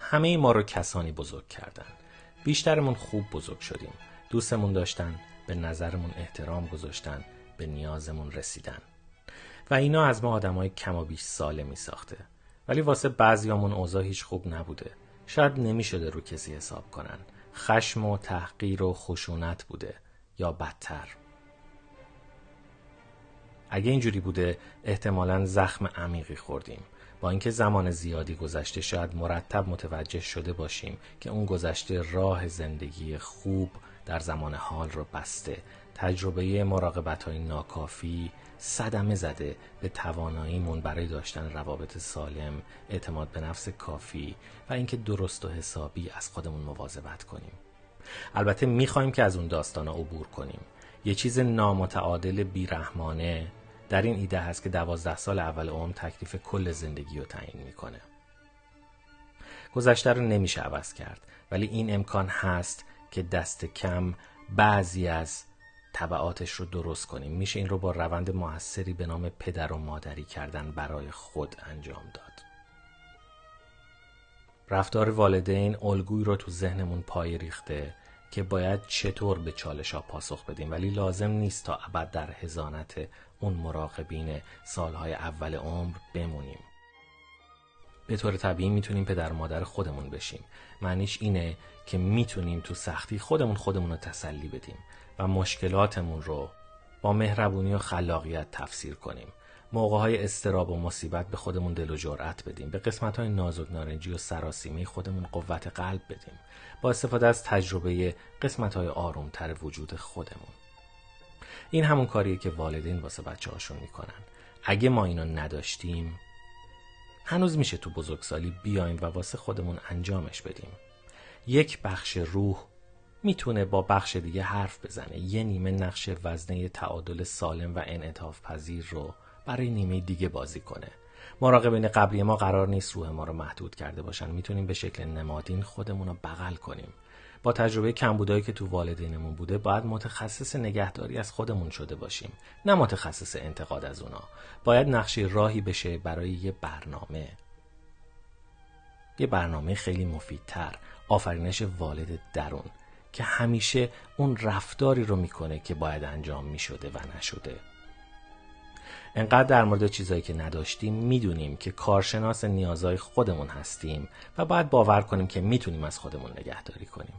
همه ما رو کسانی بزرگ کردن. بیشترمون خوب بزرگ شدیم. دوستمون داشتن، به نظرمون احترام گذاشتن، به نیازمون رسیدن. و اینا از ما آدمای کم و بیش سالمی ساخته. ولی واسه بعضیامون اوضاع هیچ خوب نبوده. شاید نمیشده رو کسی حساب کنن. خشم و تحقیر و خشونت بوده یا بدتر. اگه اینجوری بوده احتمالاً زخم عمیقی خوردیم. با اینکه زمان زیادی گذشته شاید مرتب متوجه شده باشیم که اون گذشته راه زندگی خوب در زمان حال رو بسته. تجربه مراقبت‌های ناکافی صدمه زده به تواناییمون برای داشتن روابط سالم، اعتماد به نفس کافی و اینکه درست و حسابی از خودمون مواظبت کنیم. البته میخوایم که از اون داستانا عبور کنیم. یه چیز نامتعادل بیرحمانه در این ایده هست که 12 سال اول عمر تکلیف کل زندگی رو تعیین میکنه. گذشته رو نمیشه عوض کرد، ولی این امکان هست که دست کم بعضی از تبعاتش رو درست کنیم. میشه این رو با روند موثری به نام پدر و مادری کردن برای خود انجام داد. رفتار والدین الگویی رو تو ذهنمون پای ریخته که باید چطور به چالش‌ها پاسخ بدیم، ولی لازم نیست تا ابد در حضانت اون مراقبین سالهای اول عمر بمونیم. به طور طبیعی میتونیم پدر مادر خودمون بشیم. معنیش اینه که میتونیم تو سختی خودمون رو تسلی بدیم و مشکلاتمون رو با مهربونی و خلاقیت تفسیر کنیم. موقع‌های اضطراب و مصیبت به خودمون دل و جرأت بدیم. به قسمت‌های نازک نارنجی و سراسیمه خودمون قوت قلب بدیم. با استفاده از تجربه قسمت‌های آرومتر وجود خودمون. این همون کاریه که والدین واسه بچه‌هاشون میکنن. اگه ما اینو نداشتیم، هنوز میشه تو بزرگسالی بیایم و واسه خودمون انجامش بدیم. یک بخش روح میتونه با بخش دیگه حرف بزنه. یه نیمه نقش وزنه تعادل سالم و انعطاف پذیر رو برای نیمه دیگه بازی کنه. مراقبین قبلی ما قرار نیست روح ما رو محدود کرده باشن. میتونیم به شکل نمادین خودمون رو بغل کنیم. با تجربه کمبودایی که تو والدینمون بوده باید متخصص نگهداری از خودمون شده باشیم، نه متخصص انتقاد از اونا. باید نقشه راهی بشه برای یه برنامه خیلی مفیدتر، آفرینش والد درون که همیشه اون رفتاری رو میکنه که باید انجام میشده و نشده. انقدر در مورد چیزایی که نداشتیم میدونیم که کارشناس نیازهای خودمون هستیم و باید باور کنیم که میتونیم از خودمون نگهداری کنیم.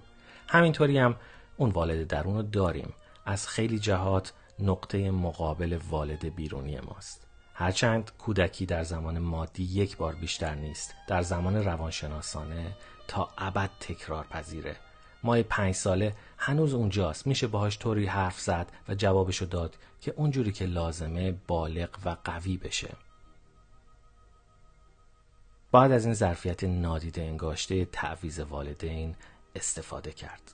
همینطوری هم اون والد درون رو داریم. از خیلی جهات نقطه مقابل والد بیرونی ماست. هرچند کودکی در زمان مادی یک بار بیشتر نیست، در زمان روانشناسانه تا ابد تکرار پذیره. مای 5 ساله هنوز اونجاست. میشه باهاش طوری حرف زد و جوابشو داد که اونجوری که لازمه بالغ و قوی بشه. باید از این ظرفیت نادیده انگاشته تعویض والدین استفاده کرد.